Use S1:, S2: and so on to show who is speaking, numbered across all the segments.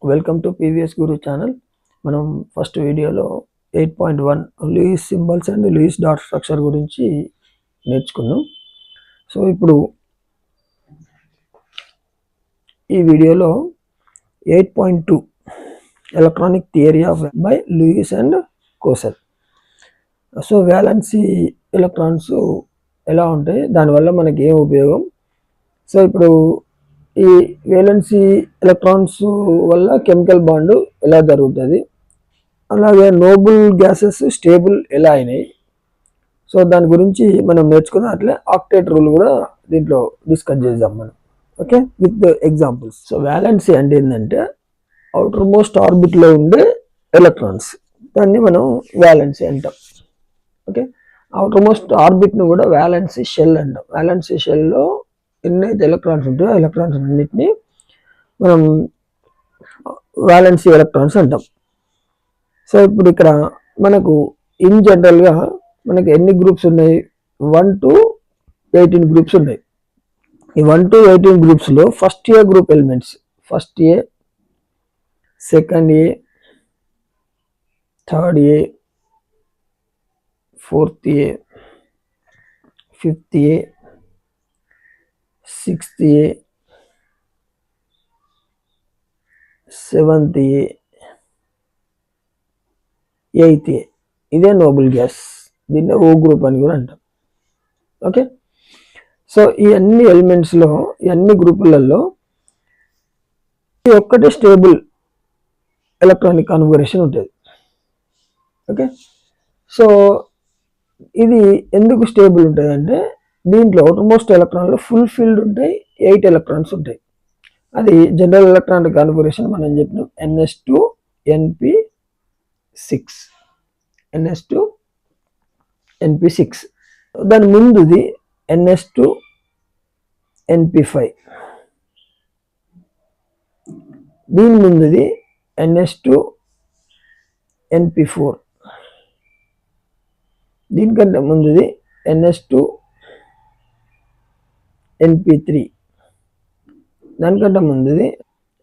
S1: Welcome to PVS Guru channel. మనం first వీడియోలో 8.1 Lewis symbols and Lewis dot structure గురించి నేర్చుకున్నాం. సో ఇప్పుడు ఈ వీడియోలో 8.2 electronic theory of by Lewis and Kossel. So valency electrons ఎలా ఉంటాయి, దానివల్ల మనకి ఏం ఉపయోగం. సో ఇప్పుడు ఈ వేలెన్సీ ఎలక్ట్రాన్స్ వల్ల కెమికల్ బాండ్ ఎలా జరుగుతుంది, అలాగే నోబుల్ గ్యాసెస్ స్టేబుల్ ఎలా అయినాయి, సో దాని గురించి మనం నేర్చుకుందాం. అట్లే ఆక్టేట్ రూల్ కూడా దీంట్లో డిస్కస్ చేద్దాం మనం. Okay, with examples. So valency అంటే ఏంటంటే అవుటర్ మోస్ట్ ఆర్బిట్లో ఉండే ఎలక్ట్రాన్స్, దాన్ని మనం వ్యాలెన్సీ అంటాం. ఓకే, అవుటర్ మోస్ట్ ఆర్బిట్ను కూడా వ్యాలెన్సీ షెల్ అంటాం. వ్యాలెన్సీ షెల్లో ఎన్నైతే ఎలక్ట్రాన్స్ ఉంటాయో ఎలక్ట్రాన్స్ అన్నిటినీ మనం వ్యాలెన్సీ ఎలక్ట్రాన్స్ అంటాం. సో ఇప్పుడు ఇక్కడ మనకు ఇన్ జనరల్గా మనకి ఎన్ని గ్రూప్స్ ఉన్నాయి? 1 to 18 గ్రూప్స్ ఉన్నాయి. ఈ 1 to 18 గ్రూప్స్లో first A group elements, first A, second A, third A, fourth A, fifth A, sixth A, seventh A, eighth A. ఇదే నోబుల్ గ్యాస్, దీన్ని ఓ గ్రూప్ అని కూడా అంటాం. ఓకే, సో ఈ అన్ని ఎలిమెంట్స్లో, ఈ అన్ని గ్రూపులలో ఒక్కటే స్టేబుల్ ఎలక్ట్రానిక్ కాన్ఫిగరేషన్ ఉంటుంది. ఓకే, సో ఇది ఎందుకు స్టేబుల్ ఉంటుంది అంటే దీంట్లో అవుటర్మోస్ట్ ఎలక్ట్రాన్లో ఫుల్ ఫీల్డ్ ఉంటాయి, 8 ఎలక్ట్రాన్స్ ఉంటాయి. అది జనరల్ ఎలక్ట్రానిక్ కాన్ఫిగరేషన్ మనం చెప్పినాం, NS2 NP6, NS2 NP6. దాని ముందుది NS2 NP5, దీని ముందుది NS2 NP4, దీనికంటే ముందుది NS2 NP3, దానికంటే ముందుది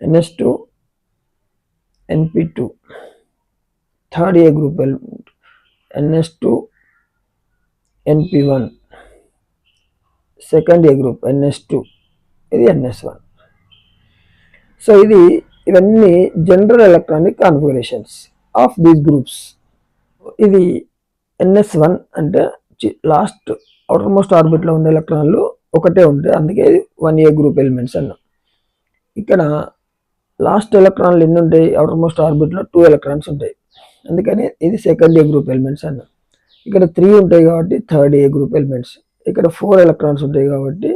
S1: NS2 NP2. Third A group element NS2 NP1, second A group NS2, ఇది NS1. సో ఇవన్నీ general electronic configurations of these groups. ఇది NS1 అంటే last outer most ఆర్బిట్లో ఉండే ఎలక్ట్రాన్లు ఒకటే ఉంటాయి, అందుకే ఇది 1A గ్రూప్ ఎలిమెంట్స్ అన్నాం. ఇక్కడ లాస్ట్ ఎలక్ట్రాన్లు ఎన్ని ఉంటాయి? అవుటర్ మోస్ట్ ఆర్బిట్లో 2 ఎలక్ట్రాన్స్ ఉంటాయి, అందుకని ఇది సెకండ్ ఏ గ్రూప్ ఎలిమెంట్స్ అన్నాం. ఇక్కడ 3 ఉంటాయి కాబట్టి థర్డ్ ఏ గ్రూప్ ఎలిమెంట్స్. ఇక్కడ 4 ఎలక్ట్రాన్స్ ఉంటాయి కాబట్టి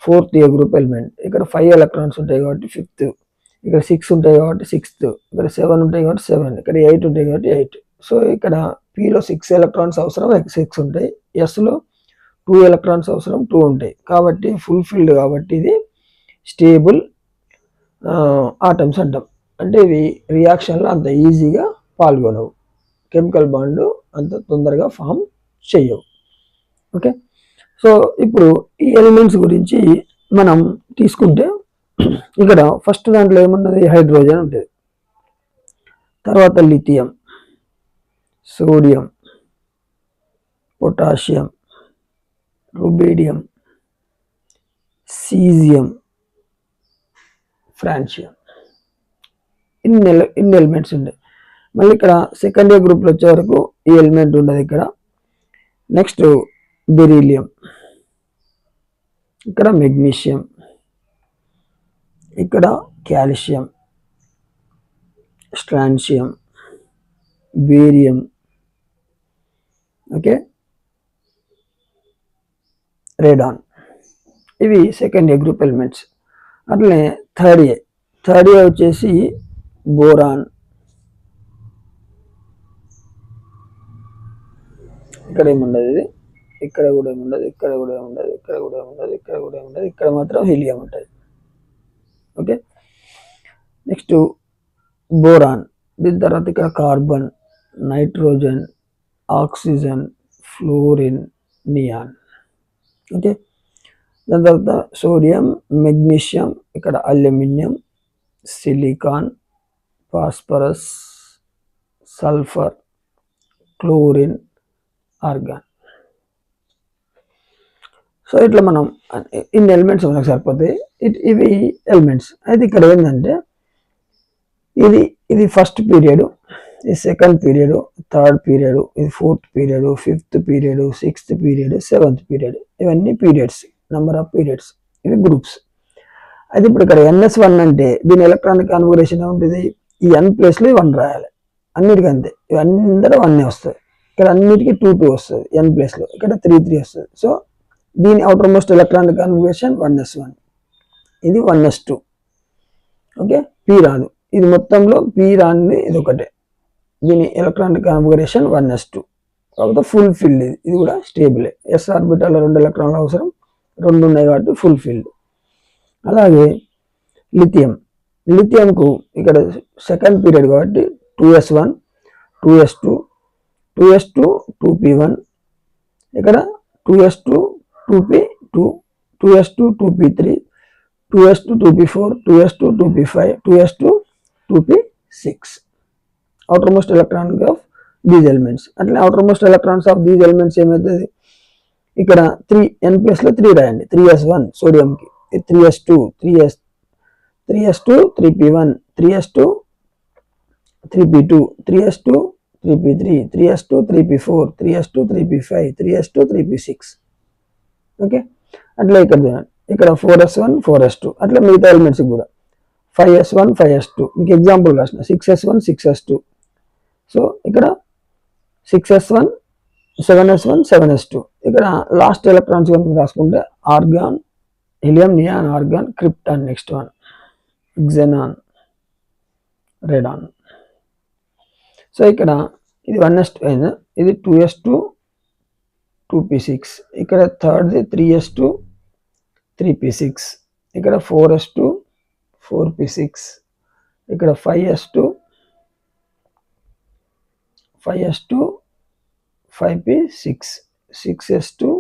S1: ఫోర్త్ ఏ గ్రూప్ ఎలిమెంట్. ఇక్కడ 5 ఎలక్ట్రాన్స్ ఉంటాయి కాబట్టి ఫిఫ్త్. ఇక్కడ 6 ఉంటాయి కాబట్టి సిక్స్త్. ఇక్కడ 7 ఉంటాయి కాబట్టి 7. ఇక్కడ 8 ఉంటాయి కాబట్టి 8. సో ఇక్కడ Pలో 6 ఎలక్ట్రాన్స్ అవసరం, 6 ఉంటాయి. Sలో 2 ఎలక్ట్రాన్స్ అవసరం, 2 ఉంటాయి. కాబట్టి ఫుల్ ఫీల్డ్ కాబట్టి ఇది స్టేబుల్ ఆటమ్స్ అంటాం. అంటే ఇవి రియాక్షన్లో అంత ఈజీగా పాల్గొనవు, కెమికల్ బాండ్ అంత తొందరగా ఫామ్ చేయవు. ఓకే, సో ఇప్పుడు ఈ ఎలిమెంట్స్ గురించి మనం తీసుకుంటే ఇక్కడ ఫస్ట్ దాంట్లో ఏమున్నది? హైడ్రోజన్ ఉంటుంది, తర్వాత lithium, sodium, potassium, rubidium, caesium, francium. ఇన్ని ఎలిమెంట్స్ ఉంటాయి. మళ్ళీ ఇక్కడ సెకండ్ ఏ గ్రూప్లో వచ్చే వరకు ఈ ఎలిమెంట్ ఉండదు. ఇక్కడ నెక్స్ట్ బెరీలియం, ఇక్కడ మెగ్నీషియం, ఇక్కడ calcium, strontium, barium, okay, radon. ఇవి సెకండ్ ఏ గ్రూప్ ఎలిమెంట్స్. అట్లనే థర్డ్ ఏ వచ్చేసి బోరాన్, ఇక్కడ ఏముండదు, ఇది ఇక్కడ కూడా ఏముండదు, ఇక్కడ కూడా ఏముండదు, ఇక్కడ కూడా ఏముండదు, ఇక్కడ కూడా ఏముండదు, ఇక్కడ మాత్రం హీలియం ఉంటుంది. Okay, next boron. దీని తర్వాత ఇక్కడ carbon, nitrogen, oxygen, fluorine, neon. Okay, దాని తర్వాత సోడియం, మెగ్నీషియం, ఇక్కడ aluminium, silicon, phosphorus, sulphur, chlorine, organ. So ఇట్లా మనం ఇన్ని ఎలిమెంట్స్ మనకు సరిపోతాయి. ఇవి ఎలిమెంట్స్. అయితే ఇక్కడ ఏంటంటే ఇది ఫస్ట్ పీరియడ్, ఇది సెకండ్ పీరియడ్, థర్డ్ పీరియడ్, ఇది fourth period, fifth period, sixth period, seventh period. ఇవన్నీ పీరియడ్స్, నెంబర్ ఆఫ్ పీరియడ్స్. ఇవి గ్రూప్స్. అయితే ఇప్పుడు ఇక్కడ NS1 అంటే దీని ఎలక్ట్రానిక్ కాన్ఫిగరేషన్ ఉంటుంది, ఈ n ప్లేస్లో 1 రాయాలి. అన్నిటికీ అంతే, ఇవి అందరూ 1 వస్తుంది. ఇక్కడ అన్నిటికీ 2 వస్తుంది n ప్లేస్లో, ఇక్కడ 3 వస్తుంది. సో దీని outer most electronic configuration 1s1, ఇది 1s2. ఓకే, p రాదు. ఇది మొత్తంలో p రాని ఇది ఒకటే. దీని ఎలక్ట్రానిక్ కాన్ఫిగరేషన్ 1s2. కాకపోతే ఫుల్ ఫిల్డ్, ఇది కూడా స్టేబుల్. s ఆర్బిటాల్లో 2 ఎలక్ట్రాన్లు అవసరం, 2 ఉన్నాయి కాబట్టి ఫుల్ ఫిల్డ్. అలాగే లిథియంకు ఇక్కడ సెకండ్ పీరియడ్ కాబట్టి 2s1, 2s2, 2s2, 2p1, ఇక్కడ 2s2, 2p2, 2s2, 2p3, 2s2, 2p4, 2s2, 2p5, 2s2, 2p6. outermost electronic of these elements. అట్లా outermost electrons of these elements ఏమవుతుంది, ఇక్కడ 3 n ప్లస్లో 3 రాయండి. 3s1 సోడియంకి, 3s2, 3s2, 3p1, 3s2, 3p2, 3s2, 3p3, 3s2, 3p4, 3s2, 3p5, 3s2, 3p6. Okay, అట్లా ఇక్కడ చూడండి, ఇక్కడ 4s1, 4s2, అట్లా మిగతా ఎలిమెంట్స్ కూడా 5s1, 5s2. మీకు ఎగ్జాంపుల్ రాసిన 6s1, 6s2. సో ఇక్కడ 6s1, 7s1, 7s2. ఇక్కడ లాస్ట్ ఎలక్ట్రాన్స్ కనుక రాసుకుంటే organ, helium, neon, organ, krypton, next one xenon, radon. So ఇక్కడ ఇది 1s2 అయినా, ఇది 2s2, 2p6, ఇక్కడ థర్డ్ది 3s2, 3p6, ఇక్కడ 4s2, 4p6, ఇక్కడ 5s2, 5p6, 6s2,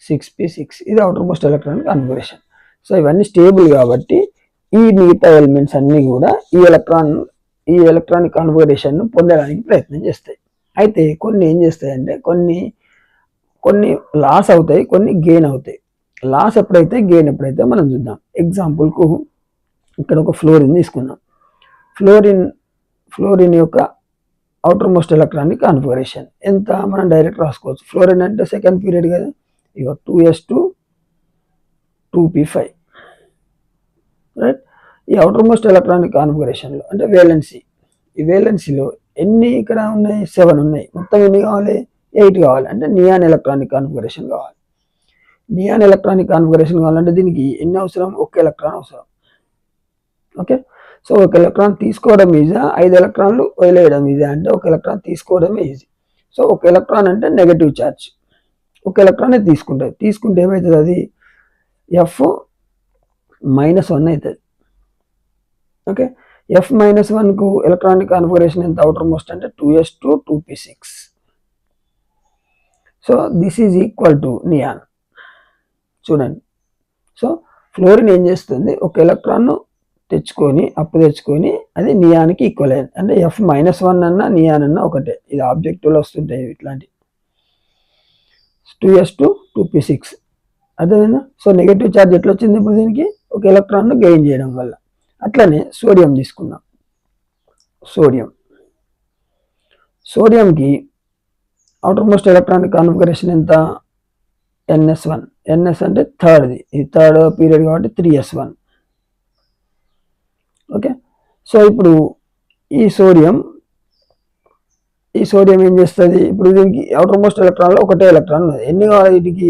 S1: 6p6. ఇది outer most electronic configuration. So ఇవన్నీ స్టేబుల్ కాబట్టి ఈ మిగతా ఎలిమెంట్స్ అన్నీ కూడా ఈ ఎలక్ట్రానిక్ కాన్ఫిగరేషన్ ను పొందడానికి ప్రయత్నం చేస్తాయి. అయితే కొన్ని ఏం చేస్తాయంటే కొన్ని లాస్ అవుతాయి, కొన్ని గెయిన్ అవుతాయి. లాస్ ఎప్పుడైతే, గెయిన్ ఎప్పుడైతే మనం చూద్దాం. ఎగ్జాంపుల్కు ఇక్కడ ఒక ఫ్లోరిన్ తీసుకుందాం. ఫ్లోరిన్ యొక్క అవుటర్ మోస్ట్ ఎలక్ట్రానిక్ కాన్ఫిగరేషన్ ఎంత మనం డైరెక్ట్ రాసుకోవచ్చు. ఫ్లోరిన్ అంటే సెకండ్ పీరియడ్ కదా, ఇక 2s2, 2p5, రైట్. ఈ అవుటర్ మోస్ట్ ఎలక్ట్రానిక్ కాన్ఫిగరేషన్లో అంటే వేలెన్సీ, ఈ వేలెన్సీలో ఎన్ని ఇక్కడ ఉన్నాయి, 7 ఉన్నాయి. మొత్తం ఎన్ని కావాలి, 8 కావాలి. అంటే నియాన్ ఎలక్ట్రానిక్ కాన్ఫిగరేషన్ కావాలి. నియాన్ ఎలక్ట్రానిక్ కాన్ఫిగరేషన్ కావాలంటే దీనికి ఎన్ని అవసరం, 1 ఎలక్ట్రాన్ అవసరం. ఓకే, సో 1 ఎలక్ట్రాన్ తీసుకోవడం ఈజీ, 5 ఎలక్ట్రాన్లు వదిలేయడం ఈజీ. అంటే 1 ఎలక్ట్రాన్ తీసుకోవడమే ఈజీ. సో 1 ఎలక్ట్రాన్ అంటే నెగటివ్ ఛార్జ్, 1 ఎలక్ట్రాన్ తీసుకుంటే ఏమవుతుంది, అది F-1 అవుతుంది. ఓకే, F-1కు ఎలక్ట్రానిక్ కాన్ఫిగరేషన్ ఎంత అవుటర్ మోస్ట్ అంటే 2s2, 2p6. So this is equal to neon. చూడండి, సో ఫ్లోరిన్ ఏం చేస్తుంది, 1 ఎలక్ట్రాన్ తెచ్చుకొని అది నియాన్కి ఈక్వల్ అయింది. అంటే F-1 అన్నా నియాన్ అన్నా ఒకటే. ఇది ఆబ్జెక్టివ్లో వస్తుంటాయి ఇట్లాంటి 2s2, 2p6. అర్థమైందా? సో నెగటివ్ ఛార్జ్ ఎట్లా వచ్చింది ఇప్పుడు దీనికి, 1 ఎలక్ట్రాన్ గెయిన్ చేయడం వల్ల. అట్లనే సోడియం తీసుకుందాం. సోడియంకి అవుటర్ మోస్ట్ ఎలక్ట్రానిక్ కాన్ఫిగరేషన్ ఎంత, NS1. NS అంటే థర్డ్ది, ఇది థర్డ్ పీరియడ్ కాబట్టి 3s1. ఓకే, సో ఇప్పుడు ఈ సోడియం ఏం చేస్తుంది, ఇప్పుడు దీనికి అవుటర్ మోస్ట్ ఎలక్ట్రాన్లో 1 ఎలక్ట్రాన్ ఉంది. ఎన్ని కావాలి వీటికి,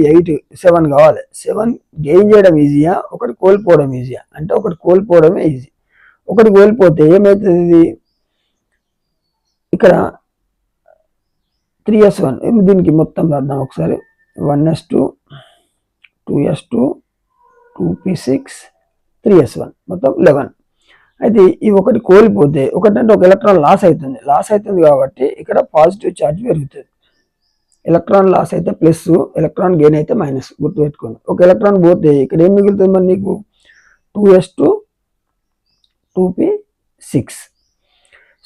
S1: 7 కావాలి. 7 గెయిన్ చేయడం ఈజీయా, 1 కోల్పోవడం ఈజీయా అంటే 1 కోల్పోవడమే ఈజీ. 1 కోల్పోతే ఏమవుతుంది, ఇది ఇక్కడ 3s1. దీనికి మొత్తం రాద్దాం ఒకసారి, 1s2, 2s2, 2p6, 3s1, మొత్తం 11. అయితే ఈ 1 కోల్పోతే, 1 అంటే 1 ఎలక్ట్రాన్ లాస్ అవుతుంది కాబట్టి ఇక్కడ పాజిటివ్ ఛార్జ్ పెరుగుతుంది. ఎలక్ట్రాన్ లాస్ అయితే ప్లస్, ఎలక్ట్రాన్ గెయిన్ అయితే మైనస్, గుర్తుపెట్టుకోండి. 1 ఎలక్ట్రాన్ పోతే ఇక్కడ ఏం మిగులుతుంది మరి నీకు, 2s2, 2p6.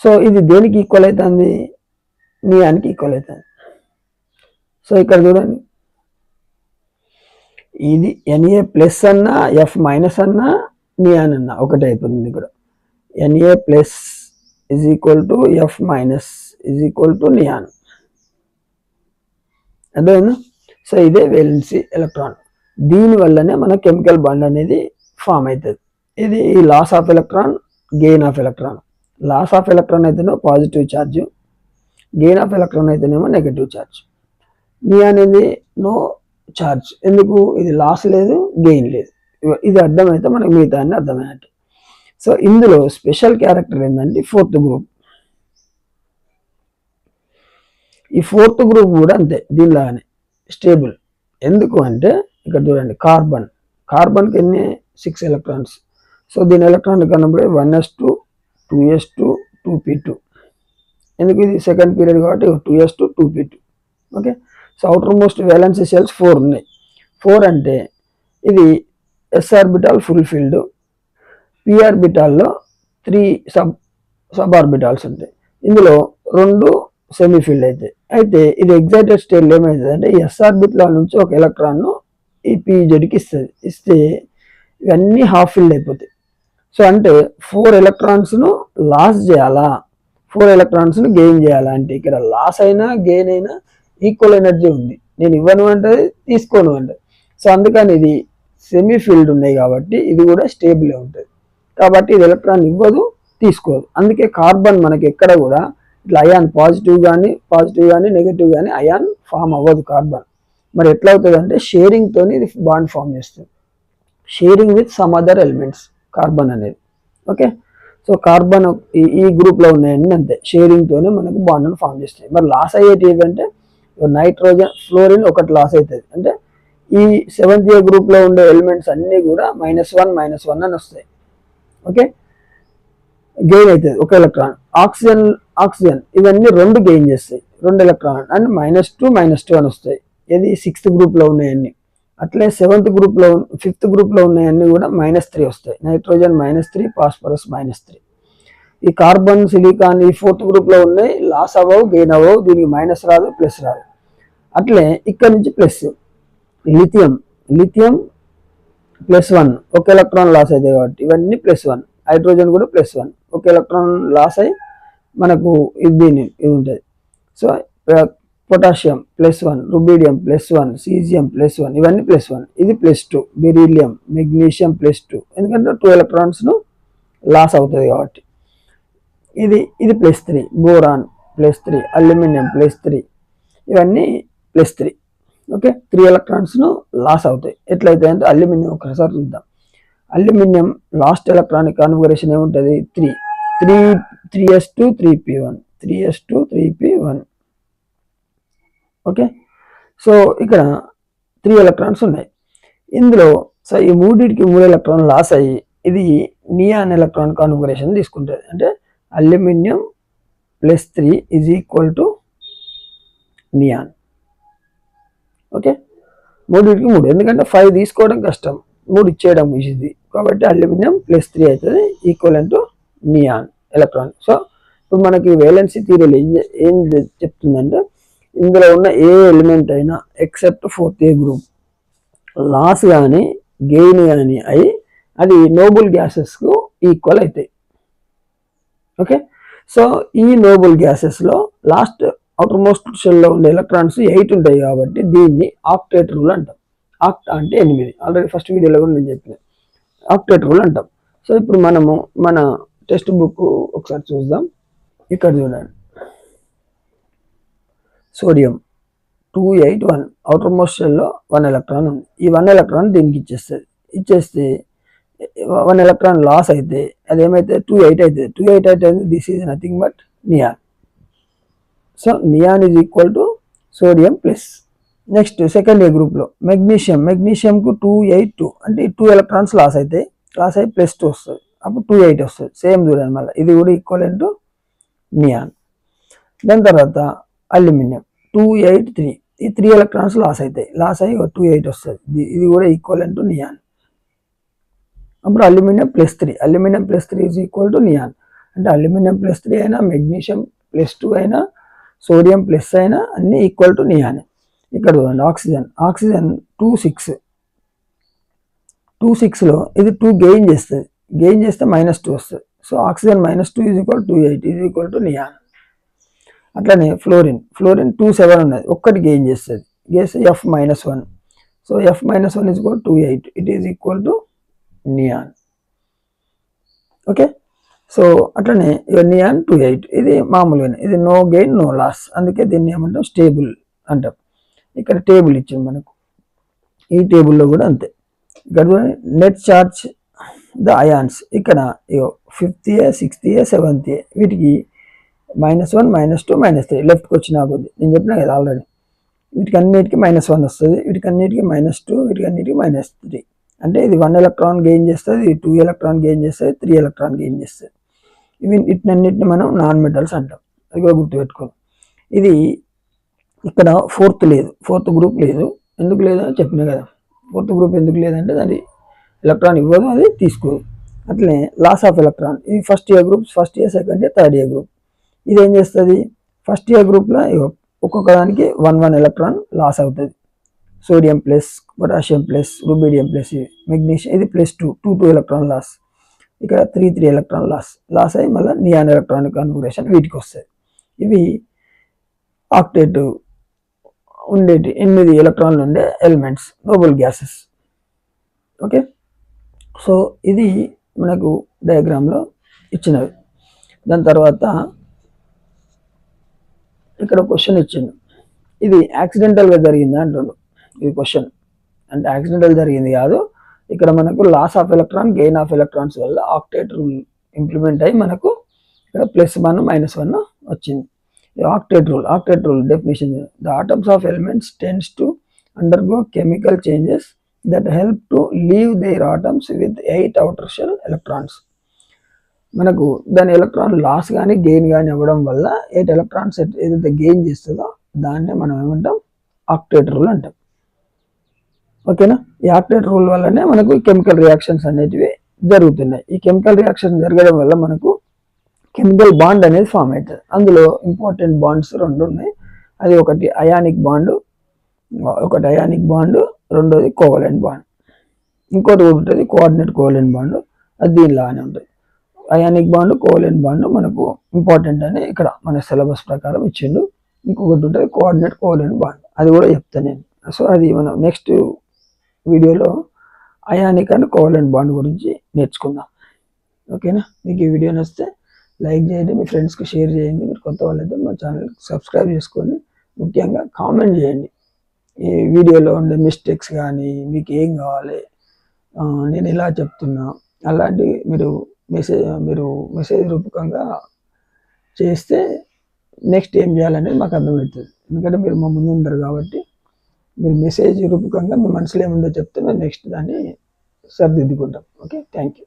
S1: సో ఇది దేనికి ఈక్వల్ అవుతుంది? నియాన్కి ఈక్వల్ అవుతుంది. సో ఇక్కడ చూడండి, ఇది Na ప్లస్ అన్నా ఎఫ్ మైనస్ అన్నా నియాన్ అన్నా ఒకటే అయిపోతుంది. ఇక్కడ Na plus is equal to F minus is equal to neon. అర్థమైందా? సో ఇదే వేలెన్సీ ఎలక్ట్రాన్. దీనివల్లనే మన కెమికల్ బాండ్ అనేది ఫామ్ అవుతుంది. ఇది ఈ loss of electron, gain of electron. Loss of electron అయితేనేమో positive charge, gain of electron అయితేనేమో నెగటివ్ ఛార్జ్. నియాన్ అనేది నో ఛార్జ్. ఎందుకు? ఇది లాస్ లేదు, గెయిన్ లేదు. ఇది అర్థమైతే మనకు మిగతా అన్ని అర్థమైనట్టు. సో ఇందులో స్పెషల్ క్యారెక్టర్ ఏంటంటే ఫోర్త్ గ్రూప్. ఈ ఫోర్త్ గ్రూప్ కూడా అంతే, దీనిలాగానే స్టేబుల్. ఎందుకు అంటే ఇక్కడ చూడండి, కార్బన్కి ఎన్ని 6 ఎలక్ట్రాన్స్. సో దీని ఎలక్ట్రాన్ కన్నప్పుడు 1s2 2s2 2p2. ఎందుకు? ఇది సెకండ్ పీరియడ్ కాబట్టి 2s2 2p2. Okay. So outer most valency shells 4 ఉన్నాయి. 4 అంటే ఇది s orbital full filled, p ఆర్బిటాల్లో 3 సబ్ ఆర్బిటాల్స్ ఉంటాయి. ఇందులో 2 సెమీ ఫీల్డ్ అయితే ఇది ఎగ్జైటెడ్ స్టేట్లో ఏమవుతుంది అంటే ఎస్ ఆర్బిటాల్ నుంచి ఒక ఎలక్ట్రాన్ను ఈ పీజెడ్కి ఇస్తే ఇవన్నీ హాఫ్ ఫీల్డ్ అయిపోతాయి. సో అంటే 4 ఎలక్ట్రాన్స్ను లాస్ చేయాలా, 4 ఎలక్ట్రాన్స్ను గెయిన్ చేయాలా అంటే ఇక్కడ లాస్ అయినా గెయిన్ అయినా ఈక్వల్ ఎనర్జీ ఉంది. నేను ఇవ్వను అంటే తీసుకోను అంటే. సో అందుకని ఇది సెమీ ఫీల్డ్ ఉన్నాయి కాబట్టి ఇది కూడా స్టేబుల్ ఉంటుంది. కాబట్టి ఇది ఎలక్ట్రాన్ ఇవ్వదు, తీసుకోదు. అందుకే కార్బన్ మనకి ఎక్కడ కూడా ఇట్లా అయాన్ పాజిటివ్ కానీ నెగిటివ్ కానీ అయాన్ ఫామ్ అవ్వదు కార్బన్. మరి ఎట్లా అవుతుంది అంటే షేరింగ్తో ఇది బాండ్ ఫామ్ చేస్తుంది. Sharing with some other elements carbon అనేది. ఓకే. సో కార్బన్ ఈ గ్రూప్లో ఉన్నాయన్నీ అంతే, షేరింగ్తోనే మనకు బాండ్ను ఫామ్ చేస్తాయి. మరి లాస్ అయ్యేటి ఏంటంటే నైట్రోజన్, ఫ్లోరిన్ ఒకటి లాస్ అవుతుంది. అంటే ఈ 7th గ్రూప్లో ఉండే ఎలిమెంట్స్ అన్నీ కూడా -1 అని వస్తాయి. ఓకే. గెయిన్ అవుతుంది ఒక ఎలక్ట్రాన్. ఆక్సిజన్ ఇవన్నీ 2 గెయిన్ చేస్తాయి, 2 ఎలక్ట్రాన్ అండ్ -2 అని వస్తాయి. ఇది 6th గ్రూప్లో ఉన్నాయన్నీ. అట్లే 7th గ్రూప్లో 5th గ్రూప్లో ఉన్నాయన్నీ కూడా -3 వస్తాయి. Nitrogen -3, phosphorus -3. ఈ కార్బన్, సిలికాన్ ఈ 4th గ్రూప్లో ఉన్నాయి, లాస్ అవ్వవు, గెయిన్ అవ్వవు. దీనికి మైనస్ రాదు, ప్లస్ రాదు. అట్లే ఇక్కడ నుంచి ప్లస్. లిథియం +1 ఒక ఎలక్ట్రాన్ లాస్ అవుతాయి కాబట్టి ఇవన్నీ +1. హైడ్రోజన్ కూడా +1 ఒక ఎలక్ట్రాన్ లాస్ అయ్యి మనకు ఇది ఉంటుంది. సో పొటాషియం +1, రుబీడియం +1, సీజియం +1 ఇవన్నీ +1. ఇది +2. బెరీలియం, మెగ్నీషియం +2 ఎందుకంటే 2 ఎలక్ట్రాన్స్ను లాస్ అవుతుంది కాబట్టి. ఇది +3. బోరాన్ +3, అల్యూమినియం +3 ఇవన్నీ +3. ఓకే. 3 ఎలక్ట్రాన్స్ను లాస్ అవుతాయి. ఎట్లయితే అంటే అల్యూమినియం ఒకసారి చూద్దాం. అల్యూమినియం లాస్ట్ ఎలక్ట్రానిక్ కాన్ఫిగరేషన్ ఏముంటుంది? 3s2 3p1. ఓకే. సో ఇక్కడ 3 ఎలక్ట్రాన్స్ ఉన్నాయి ఇందులో. సో ఈ మూడింటికి 3 ఎలక్ట్రాన్ లాస్ అయ్యి ఇది నియాన్ ఎలక్ట్రాన్ కాన్ఫిగరేషన్ తీసుకుంటుంది. అంటే aluminium +3 is equal to neon. Okay. మూడింటికి 3 ఎందుకంటే 5 తీసుకోవడం కష్టం, 3 ఇచ్చేయడం ఈజీ కాబట్టి అల్యూమినియం +3 అవుతుంది equal to neon electron. So ఇప్పుడు మనకి వేలెన్సీ థియరీలో ఏం చెప్తుందంటే ఇందులో ఉన్న ఏ ఎలిమెంట్ అయినా ఎక్సెప్ట్ 4th గ్రూప్ లాస్ కానీ గెయిన్ కానీ అయి అది నోబుల్ గ్యాసెస్కు ఈక్వల్ అవుతాయి. ఓకే. సో ఈ నోబుల్ గ్యాసెస్లో లాస్ట్ అవుటర్ మోస్ట్ షెల్లో ఉండే ఎలక్ట్రాన్స్ 8 ఉంటాయి కాబట్టి దీన్ని ఆక్టేట్ రూల్ అంటాం. ఆక్టా అంటే 8. ఆల్రెడీ ఫస్ట్ వీడియోలో కూడా నేను చెప్పిన ఆక్టేట్ రూల్ అంటాం. సో ఇప్పుడు మనము మన టెక్స్ట్ బుక్ ఒకసారి చూద్దాం. ఇక్కడ చూడండి, సోడియం 281 అవుటర్ మోస్ట్ షెల్లో 1 ఎలక్ట్రాన్ ఉంది. ఈ 1 ఎలక్ట్రాన్ దీనికి ఇచ్చేస్తే 1 ఎలక్ట్రాన్ లాస్ అయితే అదేమైతే 28 అవుతుంది. 28 అయితే this is nothing but neon. So neon is equal to sodium plus. Next second గ్రూప్లో మెగ్నీషియంకు 282 అంటే 2 ఎలక్ట్రాన్స్ లాస్ అయ్యి +2 వస్తుంది. అప్పుడు 28 వస్తుంది. సేమ్ చూడండి మళ్ళీ ఇది కూడా ఈక్వల్ టు నియాన్. దాని తర్వాత అల్యూమినియం 283 ఈ 3 ఎలక్ట్రాన్స్ లాస్ అయ్యి 28 వస్తుంది. ఇది కూడా ఈక్వల్ టు నియాన్. అప్పుడు aluminium +3, aluminium +3 is equal to neon. అంటే అల్యూమినియం +3 అయినా, మెగ్నీషియం +2 అయినా, సోడియం ప్లస్ అయినా అన్నీ ఈక్వల్ టు నియాన్. ఇక్కడ చూడండి ఆక్సిజన్, ఆక్సిజన్ 2,6లో ఇది 2 గెయిన్ చేస్తుంది, గెయిన్ చేస్తే -2 వస్తుంది. So oxygen -2 is equal 2,8 is equal to neon. అట్లనే ఫ్లోరిన్, ఫ్లోరిన్ 2,7 ఉన్నది, ఒక్కటి గెయిన్ చేస్తుంది, చేస్తే F-1. So F-1 is equal 2,8, it is equal to neon. Okay, so అట్లనే నియాన్ 2,8 ఇది మామూలుగానే, ఇది నో గెయిన్ నో లాస్, అందుకే దీన్ని ఏమంటాం స్టేబుల్ అంటాం. ఇక్కడ టేబుల్ ఇచ్చింది మనకు, ఈ టేబుల్లో కూడా అంతే. ఇక్కడ నెట్ చార్జ్ ద అయాన్స్, ఇక్కడ 5th A 6th A 7th A వీటికి -1 -2 -3 లెఫ్ట్కి వచ్చినా కొద్ది, నేను చెప్పినా కదా ఆల్రెడీ, వీటికి అన్నిటికీ -1 వస్తుంది, వీటికి అన్నిటికీ -2, వీటికి అన్నిటికీ -3. అంటే ఇది 1 ఎలక్ట్రాన్ గెయిన్ చేస్తుంది, 2 ఎలక్ట్రాన్ గెయిన్ చేస్తుంది, 3 ఎలక్ట్రాన్ గెయిన్ చేస్తుంది. ఇవి వీటినన్నిటిని మనం నాన్ మెటల్స్ అంటాం, అది కూడా గుర్తుపెట్టుకోండి. ఇది ఇక్కడ 4th లేదు, 4th గ్రూప్ లేదు. ఎందుకు లేదో చెప్పినా కదా, 4th గ్రూప్ ఎందుకు లేదంటే అది ఎలక్ట్రాన్ ఇవ్వదు, అది తీసుకోదు. అట్లనే లాస్ ఆఫ్ ఎలక్ట్రాన్, ఇది first year group, first year, second year, third year group. ఇది ఏం చేస్తుంది, ఫస్ట్ ఇయర్ గ్రూప్లో ఒక్కొక్క దానికి 1 ఎలక్ట్రాన్ లాస్ అవుతుంది. Sodium plus, potassium plus, rubidium plus, magnesium ఇది +2 ఎలక్ట్రాన్ లాస్. ఇక్కడ 3 ఎలక్ట్రాన్ లాస్ అయ్యి మళ్ళీ నియాన్ ఎలక్ట్రానిక్ కాన్ఫిగరేషన్ వీటికి వస్తాయి. ఇవి ఆక్టేట్ ఉండేటి 8 ఎలక్ట్రాన్లు ఉండే elements, Nobel gases. Okay, so ఇది మనకు డయాగ్రామ్లో ఇచ్చినవి. దాని తర్వాత ఇక్కడ క్వశ్చన్ ఇచ్చింది, ఇది యాక్సిడెంటల్గా జరిగిందా అంటుండు. ఇది క్వశ్చన్ అంటే యాక్సిడెంటల్ జరిగింది కాదు, ఇక్కడ మనకు loss of electron, gain of electrons వల్ల ఆక్టేట్ రూల్ ఇంప్లిమెంట్ అయ్యి మనకు ఇక్కడ +1 -1 వచ్చింది. Octet rule definition, the atoms of elements tends to undergo chemical changes that help to leave their atoms with 8 outer shell electrons. మనకు దాని electron loss కానీ gain కానీ అవ్వడం వల్ల 8 ఎలక్ట్రాన్స్ ఏదైతే గెయిన్ చేస్తుందో దాన్నే మనం ఏమంటాం ఆక్టేట్ రూల్ అంటాం. ఓకేనా, ఈ ఆక్టేట్ రూల్ వల్లనే మనకు కెమికల్ రియాక్షన్స్ అనేటివి జరుగుతున్నాయి. ఈ కెమికల్ రియాక్షన్ జరగడం వల్ల మనకు కెమికల్ బాండ్ అనేది ఫామ్ అవుతుంది. అందులో ఇంపార్టెంట్ బాండ్స్ 2 ఉన్నాయి, అది ఒకటి అయానిక్ బాండ్, రెండోది కోవలెంట్ బాండ్. ఇంకోటి ఉంటుంది కోఆర్డినేట్ కోవలెంట్ బాండ్, అది దీనిలానే ఉంటుంది. అయానిక్ బాండ్, కోవలెంట్ బాండ్ మనకు ఇంపార్టెంట్ అని ఇక్కడ మన సిలబస్ ప్రకారం ఇచ్చిండు. ఇంకొకటి ఉంటుంది కోఆర్డినేట్ కోవలెంట్ బాండ్, అది కూడా చెప్తాను నేను. సో అది మనం నెక్స్ట్ వీడియోలో అయానిక్ అండ్ కోవలెంట్ బాండ్ గురించి నేర్చుకుందాం. ఓకేనా, మీకు ఈ వీడియో నచ్చితే లైక్ చేయండి, మీ ఫ్రెండ్స్కి షేర్ చేయండి. మీరు కొత్త వాళ్ళైతే మా ఛానల్కి సబ్స్క్రైబ్ చేసుకొని ముఖ్యంగా కామెంట్ చేయండి. ఈ వీడియోలో ఉండే మిస్టేక్స్ కానీ, మీకు ఏం కావాలి, నేను ఇలా చెప్తున్నా, అలాంటి మీరు మెసేజ్ రూపకంగా చేస్తే నెక్స్ట్ ఏం చేయాలనేది మాకు అర్థమవుతుంది. ఎందుకంటే మీరు మా ముందు ఉంటారు కాబట్టి మీరు మెసేజ్ రూపకంగా మీ మనసులో ఏముందో చెప్తే మేము నెక్స్ట్ దాన్ని సరిదిద్దుకుంటాం. Okay, thank you.